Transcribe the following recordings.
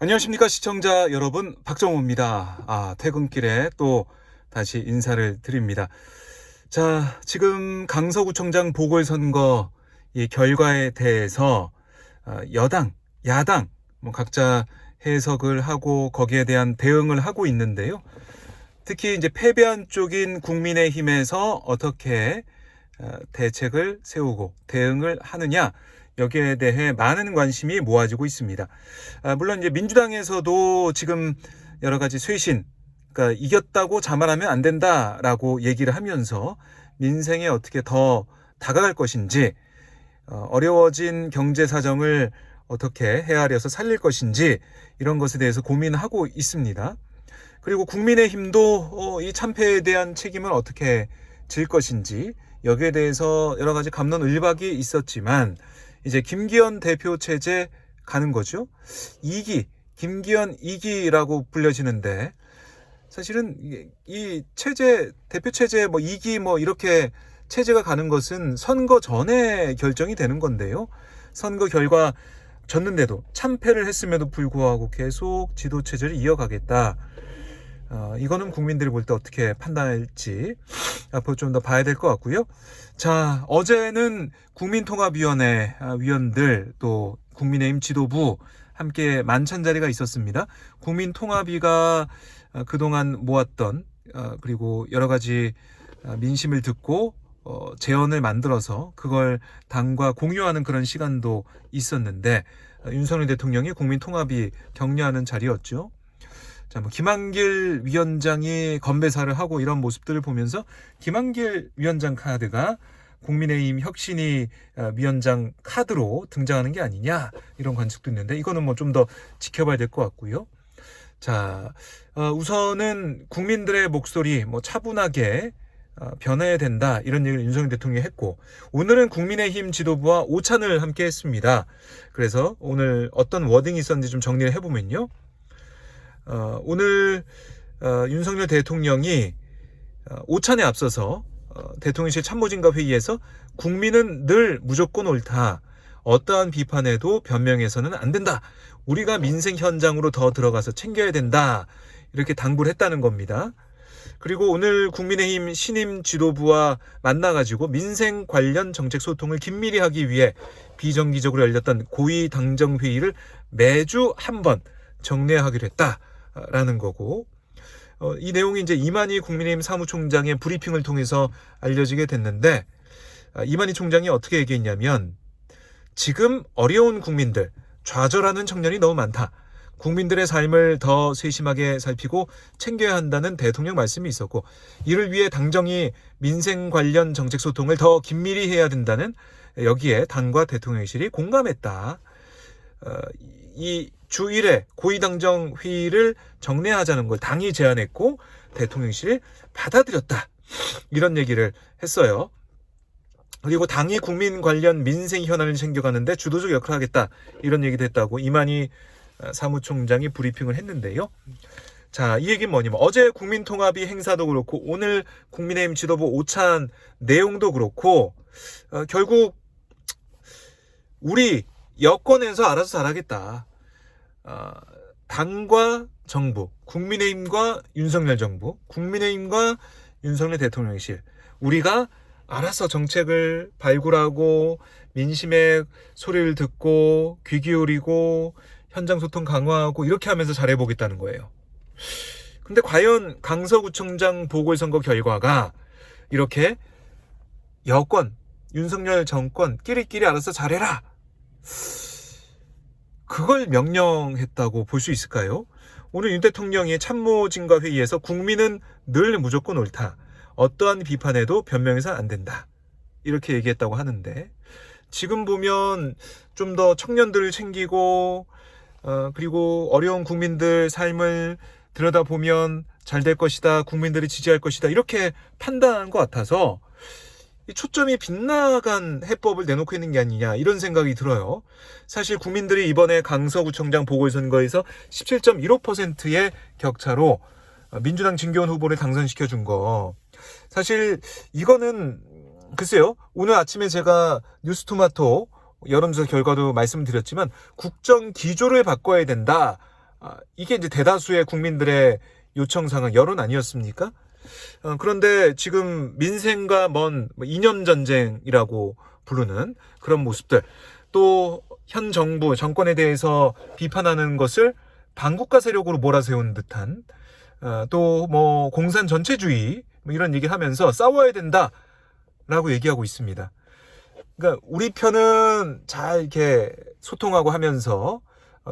안녕하십니까 시청자 여러분, 박정호입니다. 퇴근길에 또 다시 인사를 드립니다. 자, 지금 강서구청장 보궐선거 이 결과에 대해서 여당, 야당 각자 해석을 하고 거기에 대한 대응을 하고 있는데요. 특히 이제 패배한 쪽인 국민의힘에서 어떻게 대책을 세우고 대응을 하느냐, 여기에 대해 많은 관심이 모아지고 있습니다. 물론 이제 민주당에서도 지금 여러 가지 쇄신, 그러니까 이겼다고 자만하면 안 된다라고 얘기를 하면서 민생에 어떻게 더 다가갈 것인지, 어려워진 경제 사정을 어떻게 헤아려서 살릴 것인지, 이런 것에 대해서 고민하고 있습니다. 그리고 국민의힘도 이 참패에 대한 책임을 어떻게 질 것인지, 여기에 대해서 여러 가지 갑론을박이 있었지만 이제 김기현 대표 체제 가는 거죠. 2기, 김기현 2기라고 불려지는데, 사실은 이 체제, 대표 체제 2기 이렇게 체제가 가는 것은 선거 전에 결정이 되는 건데요. 선거 결과 졌는데도, 참패를 했음에도 불구하고 계속 지도 체제를 이어가겠다. 이거는 국민들이 볼 때 어떻게 판단할지 앞으로 좀 더 봐야 될 것 같고요. 자, 어제는 국민통합위원회 위원들, 또 국민의힘 지도부 함께 만찬 자리가 있었습니다. 국민통합위가 그동안 모았던 그리고 여러 가지 민심을 듣고 제언을 만들어서 그걸 당과 공유하는 그런 시간도 있었는데, 윤석열 대통령이 국민통합위 격려하는 자리였죠. 자, 김한길 위원장이 건배사를 하고 이런 모습들을 보면서 김한길 위원장 카드가 국민의힘 혁신위 위원장 카드로 등장하는 게 아니냐, 이런 관측도 있는데, 이거는 좀 더 지켜봐야 될 것 같고요. 자, 우선은 국민들의 목소리 차분하게 변해야 된다, 이런 얘기를 윤석열 대통령이 했고, 오늘은 국민의힘 지도부와 오찬을 함께 했습니다. 그래서 오늘 어떤 워딩이 있었는지 좀 정리를 해보면요. 오늘 윤석열 대통령이 오찬에 앞서서 대통령실 참모진과 회의에서 국민은 늘 무조건 옳다, 어떠한 비판에도 변명해서는 안 된다, 우리가 민생 현장으로 더 들어가서 챙겨야 된다, 이렇게 당부를 했다는 겁니다. 그리고 오늘 국민의힘 신임 지도부와 만나가지고 민생 관련 정책 소통을 긴밀히 하기 위해 비정기적으로 열렸던 고위 당정 회의를 매주 한 번 정례하기로 했다라는 거고, 이 내용이 이제 이만희 국민의힘 사무총장의 브리핑을 통해서 알려지게 됐는데, 이만희 총장이 어떻게 얘기했냐면, 지금 어려운 국민들, 좌절하는 청년이 너무 많다, 국민들의 삶을 더 세심하게 살피고 챙겨야 한다는 대통령 말씀이 있었고, 이를 위해 당정이 민생 관련 정책 소통을 더 긴밀히 해야 된다는, 여기에 당과 대통령실이 공감했다. 이 주 1회 고위당정 회의를 정례하자는 걸 당이 제안했고 대통령실이 받아들였다, 이런 얘기를 했어요. 그리고 당이 국민 관련 민생 현안을 챙겨가는데 주도적 역할을 하겠다, 이런 얘기도 했다고 이만희 사무총장이 브리핑을 했는데요. 자, 이 얘기는 뭐냐면, 어제 국민통합위 행사도 그렇고 오늘 국민의힘 지도부 오찬 내용도 그렇고, 결국 우리 여권에서 알아서 잘하겠다, 당과 정부, 국민의힘과 윤석열 정부, 국민의힘과 윤석열 대통령실, 우리가 알아서 정책을 발굴하고 민심의 소리를 듣고 귀 기울이고 현장 소통 강화하고 이렇게 하면서 잘해보겠다는 거예요. 근데 과연 강서구청장 보궐선거 결과가 이렇게 여권, 윤석열 정권 끼리끼리 알아서 잘해라, 그걸 명령했다고 볼 수 있을까요? 오늘 윤 대통령이 참모진과 회의에서 국민은 늘 무조건 옳다, 어떠한 비판에도 변명해서는 안 된다, 이렇게 얘기했다고 하는데, 지금 보면 좀 더 청년들을 챙기고 그리고 어려운 국민들 삶을 들여다보면 잘 될 것이다, 국민들이 지지할 것이다, 이렇게 판단한 것 같아서 이 초점이 빗나간 해법을 내놓고 있는 게 아니냐, 이런 생각이 들어요. 사실 국민들이 이번에 강서구청장 보궐선거에서 17.15%의 격차로 민주당 진교원 후보를 당선시켜준 거, 사실 이거는 글쎄요, 오늘 아침에 제가 뉴스토마토 여론조사 결과도 말씀드렸지만 국정 기조를 바꿔야 된다, 이게 이제 대다수의 국민들의 요청사항 여론 아니었습니까? 그런데 지금 민생과 먼 이념 전쟁이라고 부르는 그런 모습들, 또 현 정부 정권에 대해서 비판하는 것을 반국가 세력으로 몰아세운 듯한, 또 뭐 공산 전체주의 이런 얘기를 하면서 싸워야 된다라고 얘기하고 있습니다. 그러니까 우리 편은 잘 이렇게 소통하고 하면서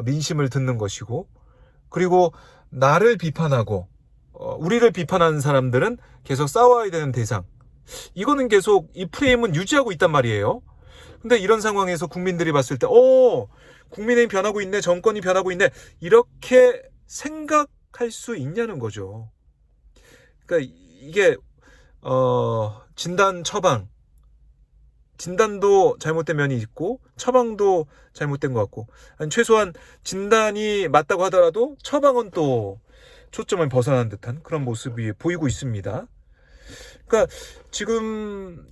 민심을 듣는 것이고, 그리고 나를 비판하고 우리를 비판하는 사람들은 계속 싸워야 되는 대상. 이거는 계속 이 프레임은 유지하고 있단 말이에요. 근데 이런 상황에서 국민들이 봤을 때 국민의힘 변하고 있네, 정권이 변하고 있네, 이렇게 생각할 수 있냐는 거죠. 그러니까 이게 진단 처방, 진단도 잘못된 면이 있고 처방도 잘못된 것 같고, 아니 최소한 진단이 맞다고 하더라도 처방은 또 초점을 벗어난 듯한 그런 모습이 보이고 있습니다. 그러니까 지금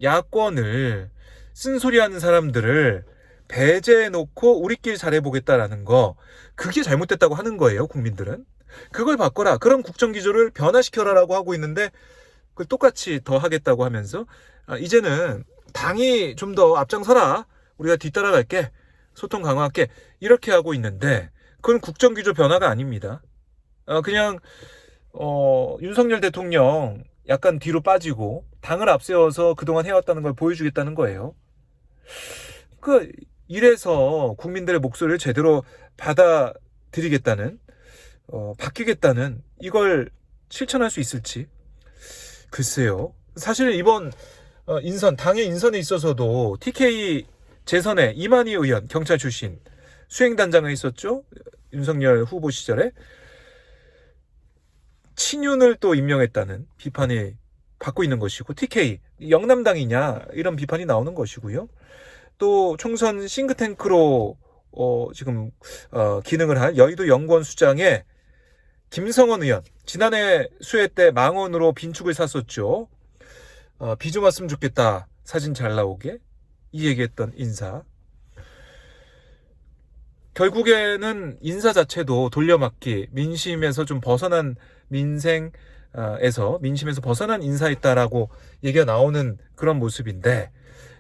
야권을 쓴소리하는 사람들을 배제해놓고 우리끼리 잘해보겠다라는 거, 그게 잘못됐다고 하는 거예요. 국민들은 그걸 바꿔라, 그럼 국정기조를 변화시켜라라고 하고 있는데, 그걸 똑같이 더 하겠다고 하면서 이제는 당이 좀 더 앞장서라, 우리가 뒤따라갈게, 소통 강화할게, 이렇게 하고 있는데, 그건 국정기조 변화가 아닙니다. 그냥 윤석열 대통령 약간 뒤로 빠지고 당을 앞세워서 그동안 해왔다는 걸 보여주겠다는 거예요. 이래서 국민들의 목소리를 제대로 받아들이겠다는, 바뀌겠다는, 이걸 실천할 수 있을지 글쎄요. 사실 이번 당의 인선에 있어서도 TK 재선에 이만희 의원, 경찰 출신 수행단장을 있었죠. 윤석열 후보 시절에 친윤을 또 임명했다는 비판이 받고 있는 것이고, TK 영남당이냐 이런 비판이 나오는 것이고요. 또 총선 싱크탱크로 지금 기능을 할 여의도 연구원 수장의 김성원 의원, 지난해 수해 때 망원으로 빈축을 샀었죠. 비 좀 왔으면 좋겠다, 사진 잘 나오게, 이 얘기했던 인사. 결국에는 인사 자체도 돌려막기, 민심에서 좀 벗어난 민심에서 벗어난 인사였다라고 얘기가 나오는 그런 모습인데,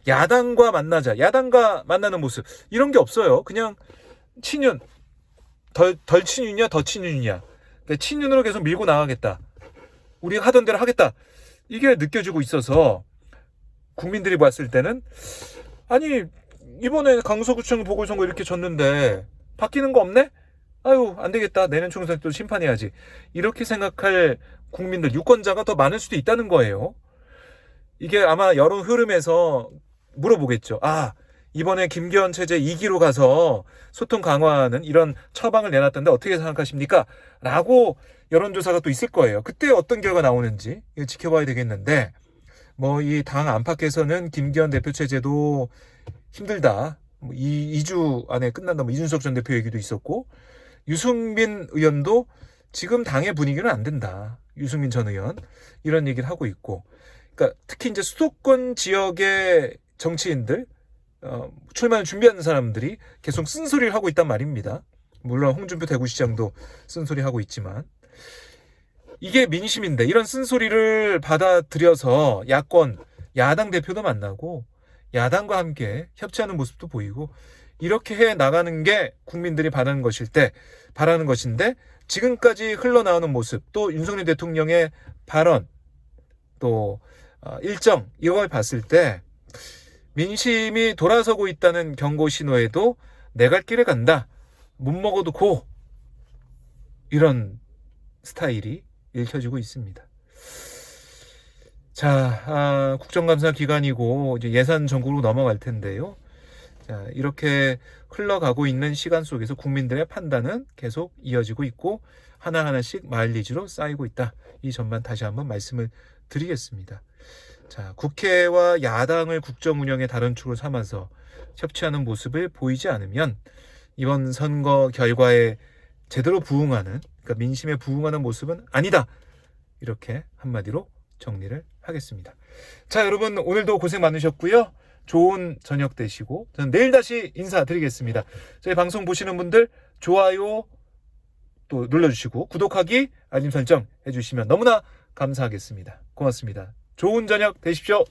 야당과 만나는 모습, 이런 게 없어요. 그냥 친윤, 덜 친윤이냐 더 친윤이냐, 그러니까 친윤으로 계속 밀고 나가겠다, 우리가 하던 대로 하겠다, 이게 느껴지고 있어서 국민들이 봤을 때는, 아니 이번에 강서구청 보궐선거 이렇게 졌는데 바뀌는 거 없네? 아유 안 되겠다, 내년 총선 또 심판해야지, 이렇게 생각할 국민들, 유권자가 더 많을 수도 있다는 거예요. 이게 아마 여론 흐름에서 물어보겠죠. 이번에 김기현 체제 2기로 가서 소통 강화하는 이런 처방을 내놨던데 어떻게 생각하십니까? 라고 여론조사가 또 있을 거예요. 그때 어떤 결과 나오는지 이거 지켜봐야 되겠는데, 이 당 안팎에서는 김기현 대표 체제도 힘들다, 2주 안에 끝난다, 이준석 전 대표 얘기도 있었고, 유승민 의원도 지금 당의 분위기는 안 된다, 유승민 전 의원 이런 얘기를 하고 있고, 그러니까 특히 이제 수도권 지역의 정치인들, 출마를 준비하는 사람들이 계속 쓴소리를 하고 있단 말입니다. 물론 홍준표 대구시장도 쓴소리 하고 있지만, 이게 민심인데 이런 쓴소리를 받아들여서 야당 대표도 만나고 야당과 함께 협치하는 모습도 보이고, 이렇게 해 나가는 게 국민들이 바라는 것인데, 지금까지 흘러나오는 모습, 또 윤석열 대통령의 발언, 또 일정, 이걸 봤을 때 민심이 돌아서고 있다는 경고 신호에도 내 갈 길을 간다, 못 먹어도 고, 이런 스타일이 읽혀지고 있습니다. 자, 국정감사 기간이고 이제 예산 전국으로 넘어갈 텐데요. 자, 이렇게 흘러가고 있는 시간 속에서 국민들의 판단은 계속 이어지고 있고, 하나하나씩 마일리지로 쌓이고 있다, 이 점만 다시 한번 말씀을 드리겠습니다. 자, 국회와 야당을 국정 운영의 다른 축으로 삼아서 협치하는 모습을 보이지 않으면 이번 선거 결과에 제대로 부응하는, 그러니까 민심에 부응하는 모습은 아니다, 이렇게 한마디로 정리를 하겠습니다. 자, 여러분 오늘도 고생 많으셨고요. 좋은 저녁 되시고 저는 내일 다시 인사드리겠습니다. 저희 방송 보시는 분들 좋아요 또 눌러주시고 구독하기, 알림 설정 해주시면 너무나 감사하겠습니다. 고맙습니다. 좋은 저녁 되십시오.